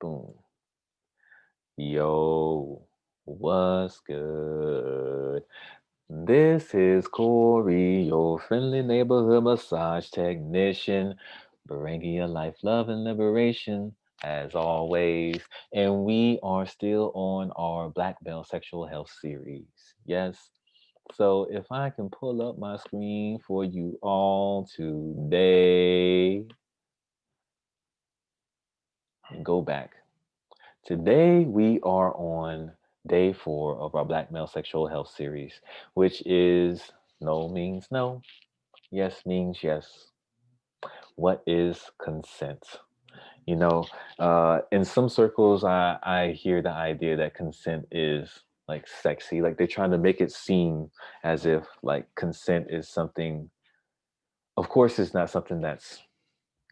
Boom. Yo, what's good? This is Corey, your friendly neighborhood massage technician, bringing you life, love, and liberation as always. And we are still on our Black Belt Sexual Health series. Yes. So if I can pull up my screen for you all today, and go back. Today, we are on day 4 of our Black Male Sexual Health series, which is no means no, yes means yes. What is consent? You know, in some circles, I hear the idea that consent is like sexy, like they're trying to make it seem as if like consent is something, of course, it's not something that's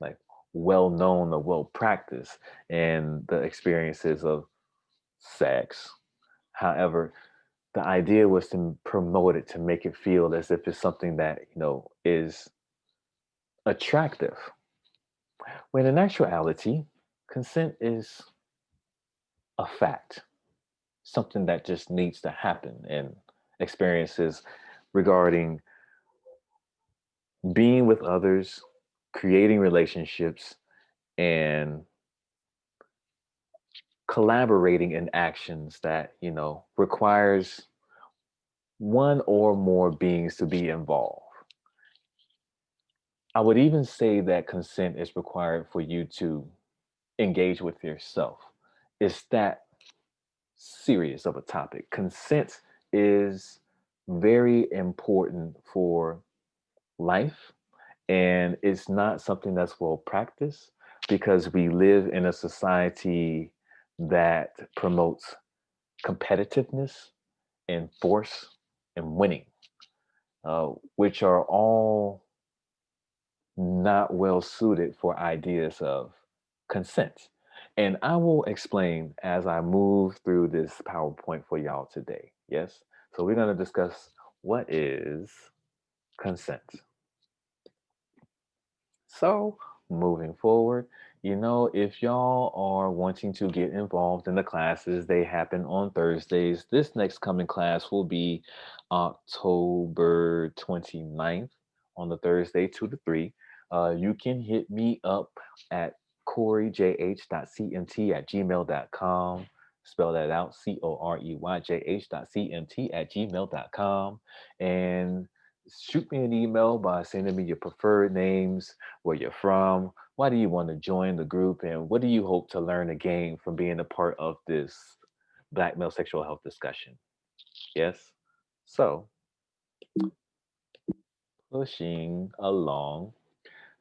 like well known or well practiced in the experiences of sex. However, the idea was to promote it to make it feel as if it's something that is attractive, when in actuality consent is a fact, something that just needs to happen. And experiences regarding being with others, creating relationships, and collaborating in actions that requires one or more beings to be involved. I would even say that consent is required for you to engage with yourself. It's that serious of a topic. Consent is very important for life, and it's not something that's well practiced because we live in a society that promotes competitiveness and force and winning, which are all not well suited for ideas of consent. And I will explain as I move through this PowerPoint for y'all today. Yes. So we're going to discuss what is consent. So moving forward, if y'all are wanting to get involved in the classes, they happen on Thursdays. This next coming class will be October 29th on the Thursday, 2 to 3. You can hit me up at coreyjh.cmt@gmail.com. Spell that out, coreyjh.cmt@gmail.com. And shoot me an email by sending me your preferred names, where you're from, why do you want to join the group, and what do you hope to learn and gain from being a part of this Black male sexual health discussion? Yes? So, pushing along.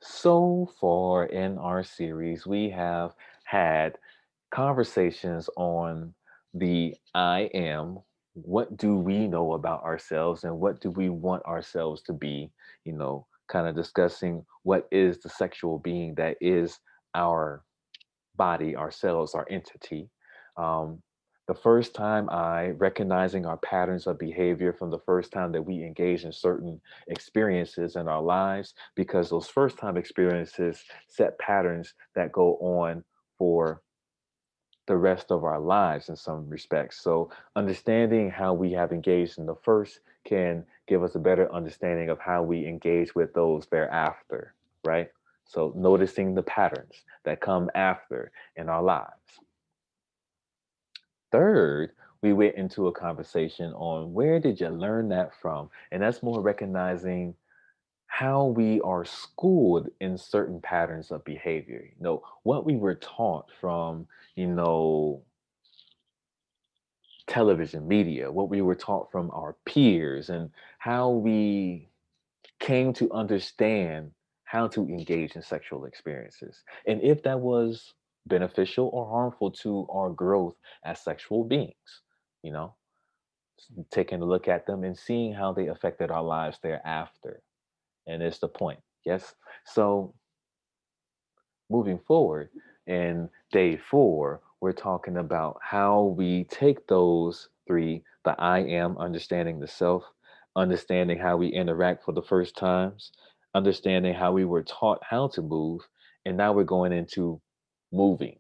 So far in our series, we have had conversations on the I am. What do we know about ourselves and what do we want ourselves to be? Kind of discussing what is the sexual being that is our body, ourselves, our entity. Um, the first time I recognizing our patterns of behavior from the first time that we engage in certain experiences in our lives, because those first time experiences set patterns that go on for the rest of our lives in some respects. So understanding how we have engaged in the first can give us a better understanding of how we engage with those thereafter, right? So noticing the patterns that come after in our lives. Third, we went into a conversation on where did you learn that from? And that's more recognizing how we are schooled in certain patterns of behavior. What we were taught from, you know, television media, what we were taught from our peers, and how we came to understand how to engage in sexual experiences, and if that was beneficial or harmful to our growth as sexual beings, you know, taking a look at them and seeing how they affected our lives thereafter. And it's the point. Yes. So moving forward in day 4, we're talking about how we take those three, the I am, understanding the self, understanding how we interact for the first times, understanding how we were taught how to move, and now we're going into moving,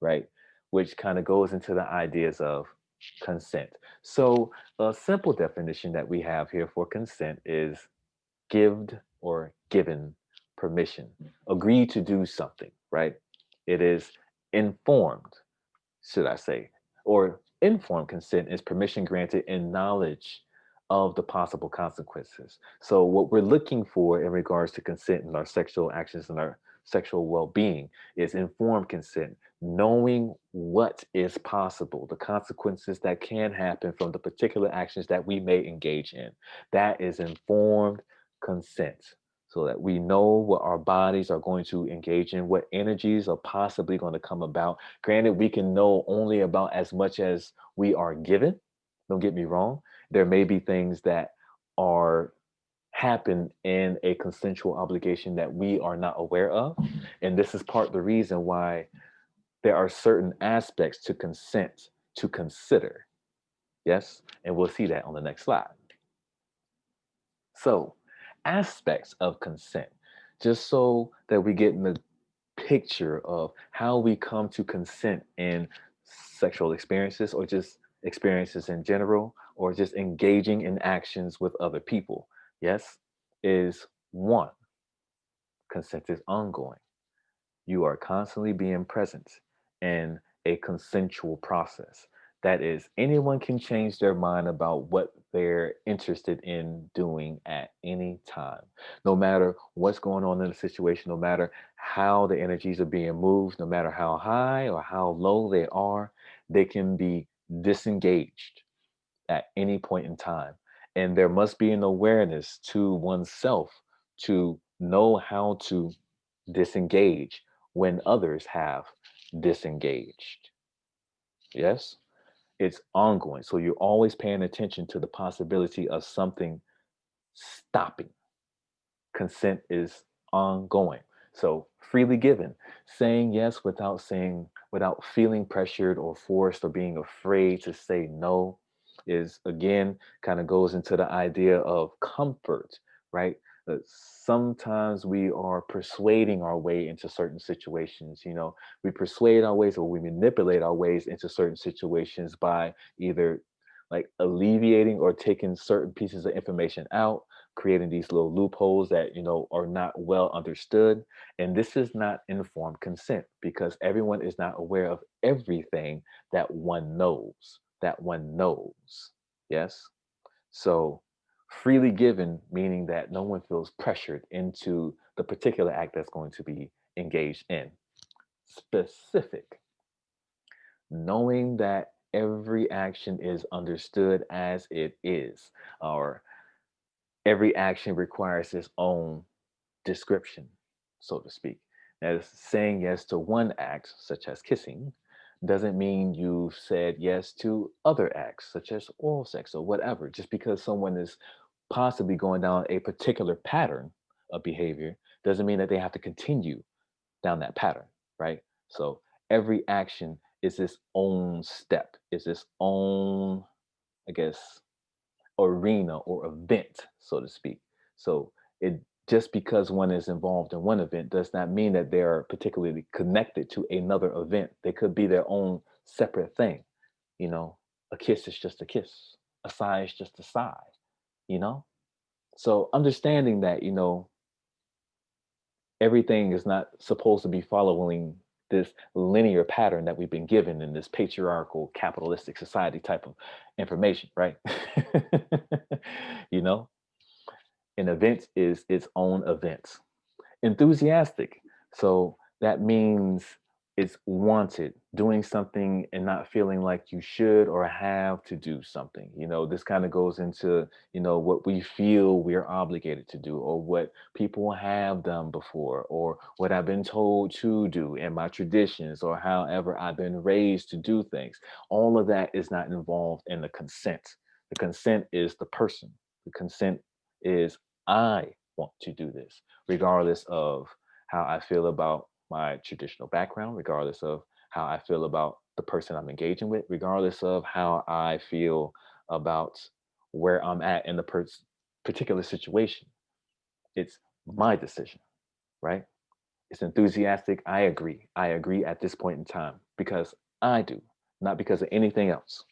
right? which kind of goes into the ideas of consent. So, a simple definition that we have here for consent is gived or given permission, agree to do something, right? It is informed, should I say, or informed consent is permission granted in knowledge of the possible consequences. So, what we're looking for in regards to consent in our sexual actions and our sexual well being is informed consent, knowing what is possible, the consequences that can happen from the particular actions that we may engage in. That is informed consent. So that we know what our bodies are going to engage in, what energies are possibly going to come about. Granted, we can know only about as much as we are given. Don't get me wrong. There may be things that are happen in a consensual obligation that we are not aware of. And this is part of the reason why there are certain aspects to consent to consider. Yes. And we'll see that on the next slide. So, aspects of consent, just so that we get in the picture of how we come to consent in sexual experiences or just experiences in general or just engaging in actions with other people. Yes, is one, consent is ongoing. You are constantly being present in a consensual process. That is, anyone can change their mind about what they're interested in doing at any time. No matter what's going on in the situation, no matter how the energies are being moved, no matter how high or how low they can be disengaged at any point in time. And there must be an awareness to oneself to know how to disengage when others have disengaged. Yes, it's ongoing. So you're always paying attention to the possibility of something stopping. Consent is ongoing. So freely given, saying yes without feeling pressured or forced or being afraid to say no is again kind of goes into the idea of comfort, right? Sometimes we are persuading our way into certain situations. We persuade our ways or we manipulate our ways into certain situations by either like alleviating or taking certain pieces of information out, creating these little loopholes that are not well understood. And this is not informed consent because everyone is not aware of everything that one knows. Yes. So freely given, meaning that no one feels pressured into the particular act that's going to be engaged in. Specific, knowing that every action is understood as it is, or every action requires its own description, so to speak. As saying yes to one act, such as kissing, doesn't mean you've said yes to other acts, such as oral sex or whatever. Just because someone is possibly going down a particular pattern of behavior doesn't mean that they have to continue down that pattern, right? So every action is its own step, is its own, I guess, arena or event, so to speak. So it just because one is involved in one event does not mean that they are particularly connected to another event. They could be their own separate thing. You know, a kiss is just a kiss, a sigh is just a sigh, you know? So understanding that, everything is not supposed to be following this linear pattern that we've been given in this patriarchal capitalistic society type of information, right? you know an event is its own event. Enthusiastic, so that means it's wanted, doing something and not feeling like you should or have to do something. This kind of goes into what we feel we're obligated to do, or what people have done before, or what I've been told to do in my traditions, or however I've been raised to do things. All of that is not involved in the consent. The consent is the person. The consent is, I want to do this regardless of how I feel about my traditional background, regardless of how I feel about the person I'm engaging with, regardless of how I feel about where I'm at in the particular situation. It's my decision, right? It's enthusiastic. I agree. I agree at this point in time because I do, not because of anything else,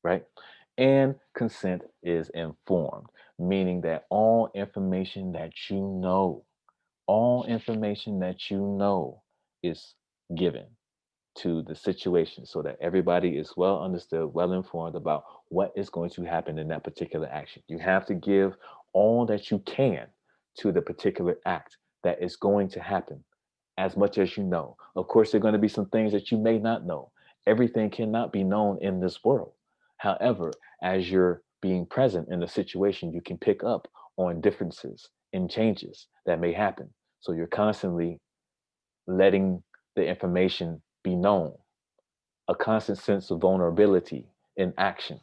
right? And consent is informed, meaning that all information that you know is given to the situation so that everybody is well understood, well informed about what is going to happen in that particular action. You have to give all that you can to the particular act that is going to happen as much as you know. Of course, there are going to be some things that you may not know. Everything cannot be known in this world. However, as you're being present in the situation, you can pick up on differences and changes that may happen. So you're constantly letting the information be known, a constant sense of vulnerability in action.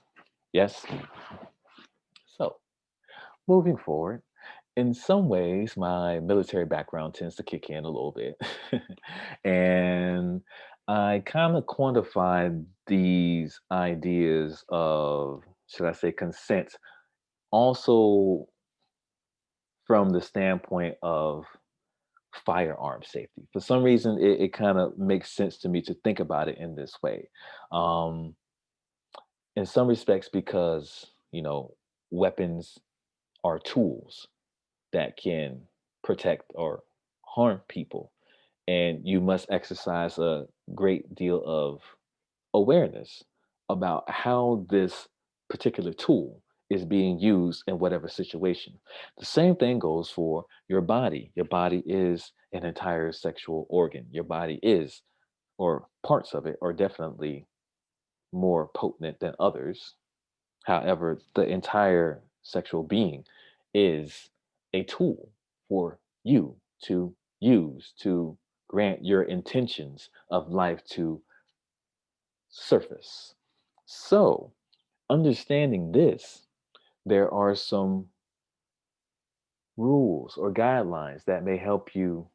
Yes? So, moving forward, in some ways, my military background tends to kick in a little bit. And I kind of quantified these ideas of, should I say, consent, also from the standpoint of firearm safety. For some reason, it kind of makes sense to me to think about it in this way. Um, in some respects, because, weapons are tools that can protect or harm people. And you must exercise a great deal of awareness about how this particular tool is being used in whatever situation. The same thing goes for your body. Your body is an entire sexual organ. Your body is, or parts of it are definitely more potent than others. However, the entire sexual being is a tool for you to use to grant your intentions of life to surface. So, understanding this, there are some rules or guidelines that may help you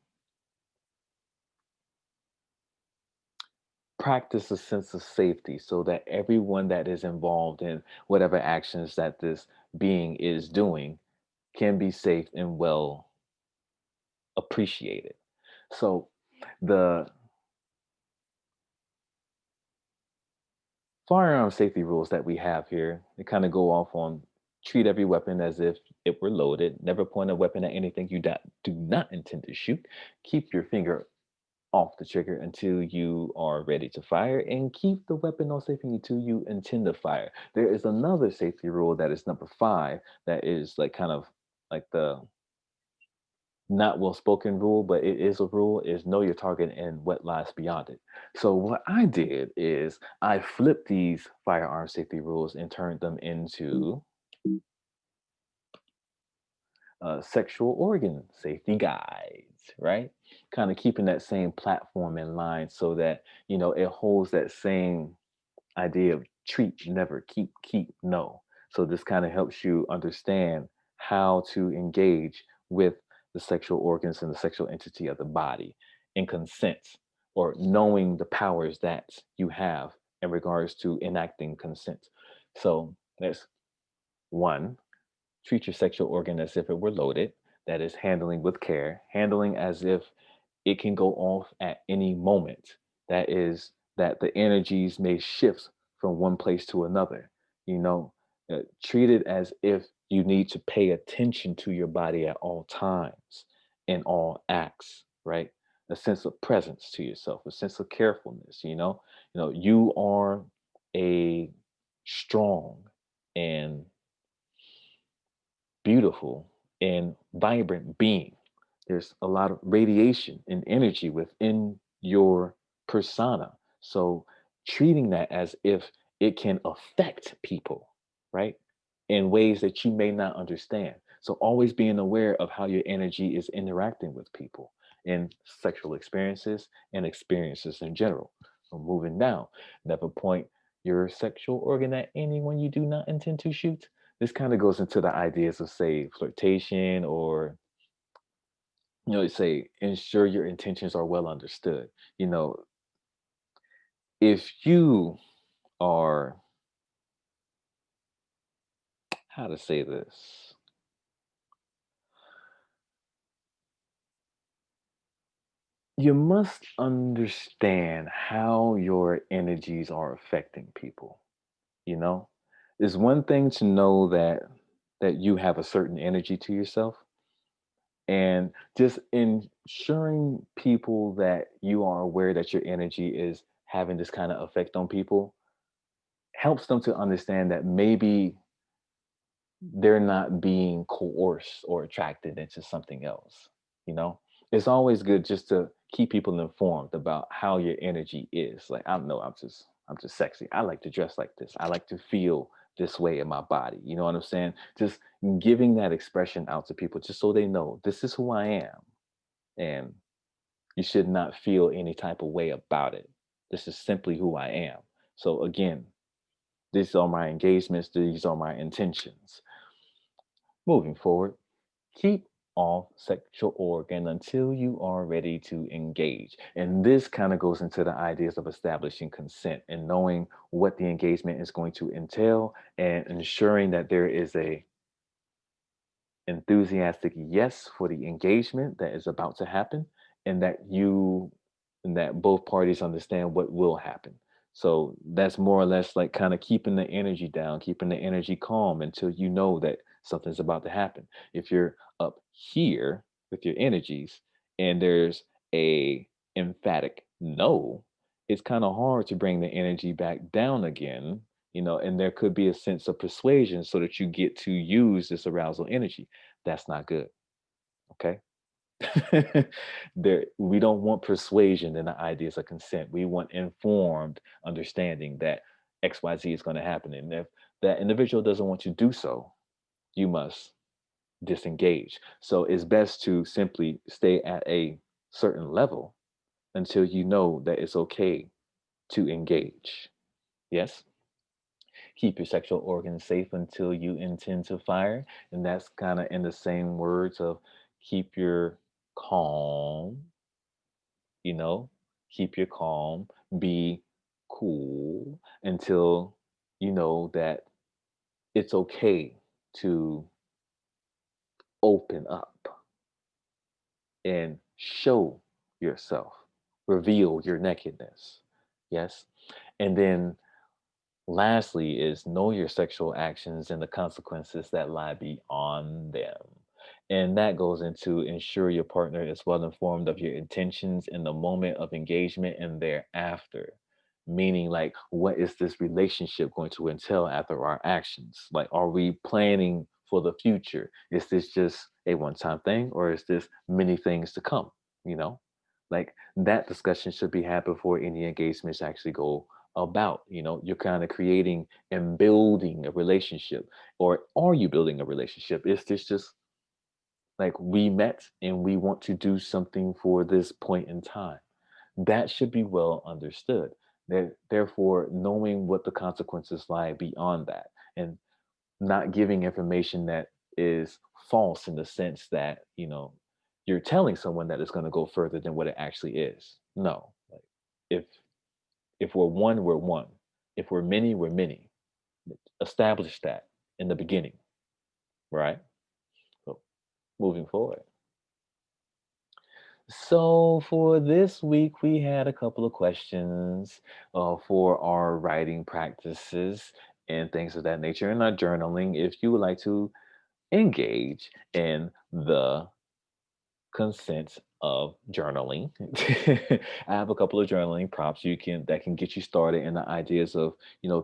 practice a sense of safety so that everyone that is involved in whatever actions that this being is doing can be safe and well appreciated. So the firearm safety rules that we have here, they kind of go off on treat every weapon as if it were loaded, never point a weapon at anything you do not intend to shoot, keep your finger off the trigger until you are ready to fire, and keep the weapon on safety until you intend to fire. There is another safety rule that is number 5 that is like kind of like the not well spoken rule, but it is a rule, is know your target and what lies beyond it. So what I did is I flipped these firearm safety rules and turned them into sexual organ safety guides, right? Kind of keeping that same platform in line so that, it holds that same idea of treat, never, keep, no. So this kind of helps you understand how to engage with the sexual organs and the sexual entity of the body in consent, or knowing the powers that you have in regards to enacting consent. So there's one, treat your sexual organ as if it were loaded. That is handling with care, handling as if it can go off at any moment. That is, that the energies may shift from one place to another. You know, treat it as if you need to pay attention to your body at all times in all acts, right? A sense of presence to yourself, a sense of carefulness. You are a strong and beautiful and vibrant being. There's a lot of radiation and energy within your persona. So treating that as if it can affect people, right? In ways that you may not understand. So always being aware of how your energy is interacting with people in sexual experiences and experiences in general. So moving down, never point your sexual organ at anyone you do not intend to shoot. This kind of goes into the ideas of, say, flirtation, or say ensure your intentions are well understood. you know if you are, how to say this, you must understand how your energies are affecting people, you know? It's one thing to know that you have a certain energy to yourself, and just ensuring people that you are aware that your energy is having this kind of effect on people helps them to understand that maybe they're not being coerced or attracted into something else, you know? It's always good just to keep people informed about how your energy is. Like, I don't know, I'm just sexy. I like to dress like this. I like to feel this way in my body. You know what I'm saying? Just giving that expression out to people just so they know this is who I am. And you should not feel any type of way about it. This is simply who I am. So again, these are my engagements, these are my intentions. Moving forward, keep off sexual organ until you are ready to engage. And this kind of goes into the ideas of establishing consent and knowing what the engagement is going to entail and ensuring that there is a enthusiastic yes for the engagement that is about to happen, and that both parties understand what will happen. So that's more or less like kind of keeping the energy down, keeping the energy calm until you know that something's about to happen. If you're up here with your energies and there's a emphatic no, it's kind of hard to bring the energy back down again, and there could be a sense of persuasion so that you get to use this arousal energy. That's not good. Okay. We don't want persuasion in the ideas of consent. We want informed understanding that XYZ is going to happen. And if that individual doesn't want to do so, you must disengage. So it's best to simply stay at a certain level until you know that it's okay to engage. Yes. Keep your sexual organs safe until you intend to fire. And that's kind of in the same words of keep your calm, you know, keep your calm, be cool until you know that it's okay to open up and show yourself, reveal your nakedness. Yes. And then lastly, is know your sexual actions and the consequences that lie beyond them. And that goes into ensure your partner is well informed of your intentions in the moment of engagement and thereafter. Meaning, like, what is this relationship going to entail after our actions? Like, are we planning for the future? Is this just a one time thing or is this many things to come? You know, like that discussion should be had before any engagements actually go about. You're kind of creating and building a relationship, or are you building a relationship? Is this just like we met and we want to do something for this point in time? That should be well understood. Therefore, knowing what the consequences lie beyond that, and not giving information that is false in the sense that you're telling someone that it's going to go further than what it actually is. No, like, if if we're one, we're one. If we're many, we're many. Establish that in the beginning, right? So moving forward. So for this week, we had a couple of questions for our writing practices and things of that nature, and our journaling. If you would like to engage in the consent of journaling. I have a couple of journaling prompts you can that can get you started in the ideas of,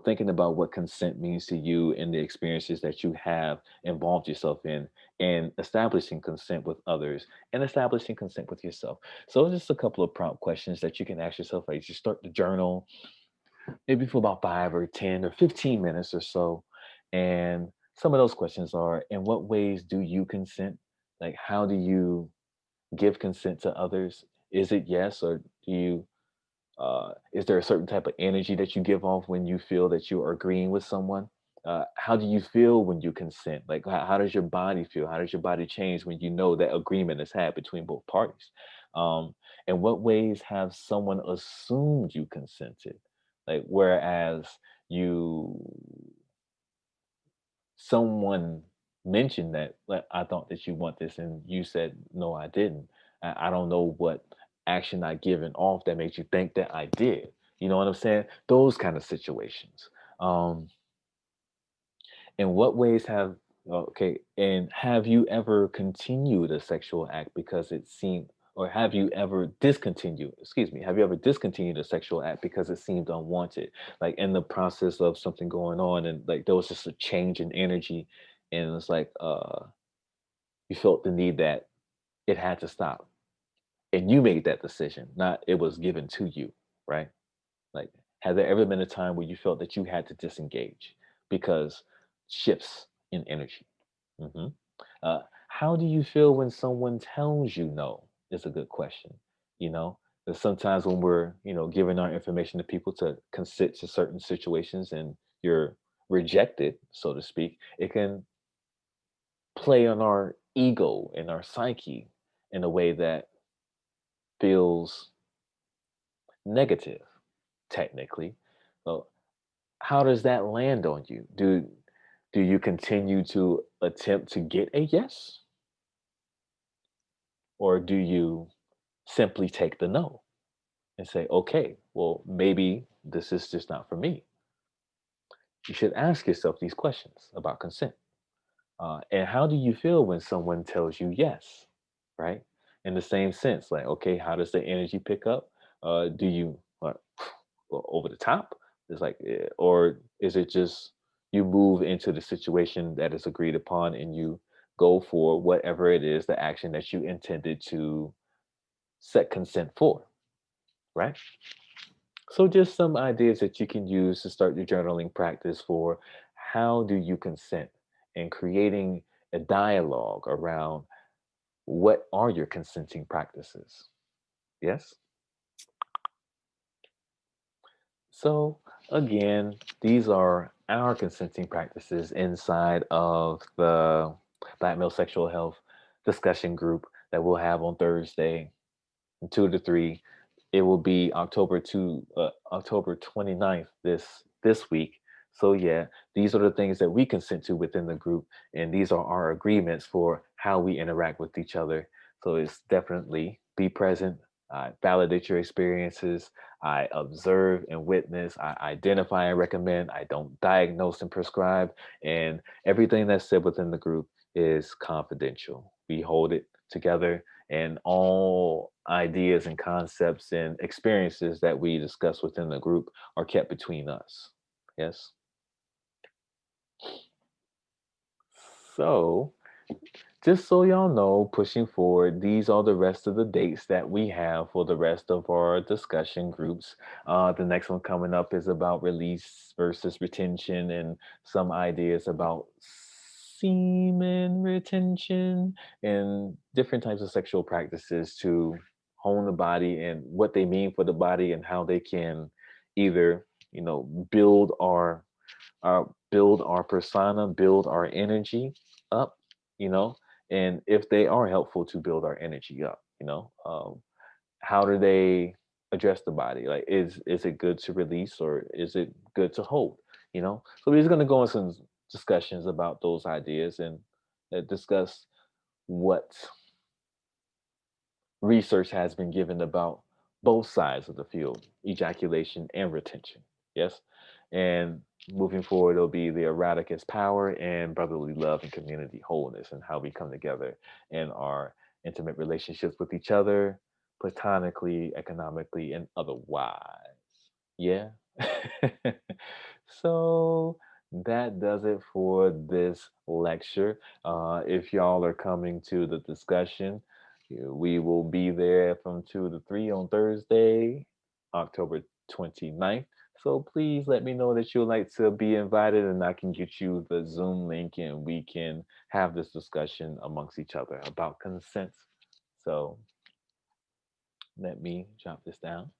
thinking about what consent means to you and the experiences that you have involved yourself in, and establishing consent with others and establishing consent with yourself. So just a couple of prompt questions that you can ask yourself as you start the journal, maybe for about 5 or 10 or 15 minutes or so. And some of those questions are: in what ways do you consent? Like, how do you give consent to others? Is it yes, or do you? Is there a certain type of energy that you give off when you feel that you are agreeing with someone? How do you feel when you consent? Like, how does your body feel? How does your body change when you know that agreement is had between both parties? In what ways have someone assumed you consented? Like, whereas you someone mentioned that, like, I thought that you want this, and you said no, I didn't. I don't know what action I given off that made you think that I did? You know what I'm saying? Those kind of situations. Um, in what ways have okay, and have you ever continued a sexual act because it seemed, or have you ever discontinued, excuse me, have you ever discontinued a sexual act because it seemed unwanted? Like in the process of something going on and like there was just a change in energy and it's like you felt the need that it had to stop. And you made that decision, not it was given to you, right? Like, has there ever been a time where you felt that you had to disengage because shifts in energy? hmm how do you feel when someone tells you no? Is a good question. You know, there's sometimes when we're, giving our information to people to consent to certain situations and you're rejected, so to speak, it can play on our ego and our psyche in a way that feels negative, technically. So how does that land on you? Do you continue to attempt to get a yes, or do you simply take the no and say, okay, well, maybe this is just not for me? You should ask yourself these questions about consent. And how do you feel when someone tells you yes, right? In the same sense, like, okay, how does the energy pick up? Do you go over the top? It's like, or is it just you move into the situation that is agreed upon and you go for whatever it is, the action that you intended to set consent for, right? So, just some ideas that you can use to start your journaling practice for how do you consent and creating a dialogue around what are your consenting practices. Yes. So, again, these are our consenting practices inside of the Black Male Sexual Health discussion group that we'll have on Thursday, 2 to 3. It will be October 29th this week. So yeah, these are the things that we consent to within the group, and these are our agreements for how we interact with each other. So it's definitely be present. I validate your experiences. I observe and witness. I identify and recommend. I don't diagnose and prescribe. And everything that's said within the group is confidential. We hold it together, and all ideas and concepts and experiences that we discuss within the group are kept between us. Yes. So, just so y'all know, pushing forward, these are the rest of the dates that we have for the rest of our discussion groups. The next one coming up is about release versus retention and some ideas about semen retention and different types of sexual practices to hone the body and what they mean for the body and how they can either, build our persona, build our energy up, you know, and if they are helpful to build our energy up, how do they address the body? Like, is it good to release or is it good to hold? So we're just gonna go in some discussions about those ideas and discuss what research has been given about both sides of the field, ejaculation and retention. Yes. And moving forward, it'll be the erotic as power and brotherly love and community wholeness and how we come together in our intimate relationships with each other, platonically, economically, and otherwise. Yeah. So that does it for this lecture. If y'all are coming to the discussion, we will be there from 2 to 3 on Thursday, October 29th. So please let me know that you'd like to be invited and I can get you the Zoom link and we can have this discussion amongst each other about consent. So let me jot this down.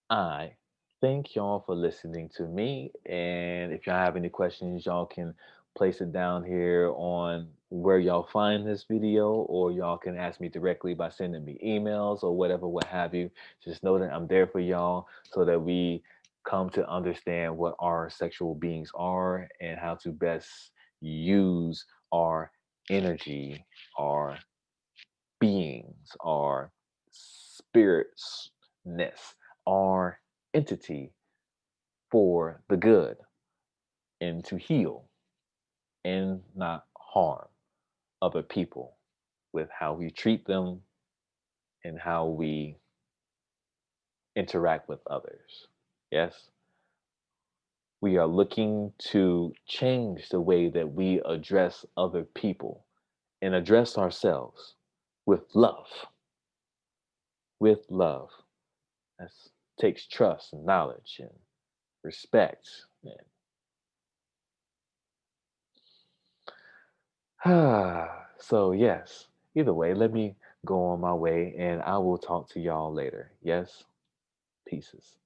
I thank y'all for listening to me. And if y'all have any questions, y'all can place it down here on where y'all find this video, or y'all can ask me directly by sending me emails or whatever, what have you. Just know that I'm there for y'all so that we come to understand what our sexual beings are and how to best use our energy, our beings, our spiritsness, our entity for the good and to heal and not harm other people with how we treat them and how we interact with others. Yes, we are looking to change the way that we address other people and address ourselves with love. With love. That takes trust and knowledge and respect. So, yes, either way, let me go on my way and I will talk to y'all later. Yes, pieces.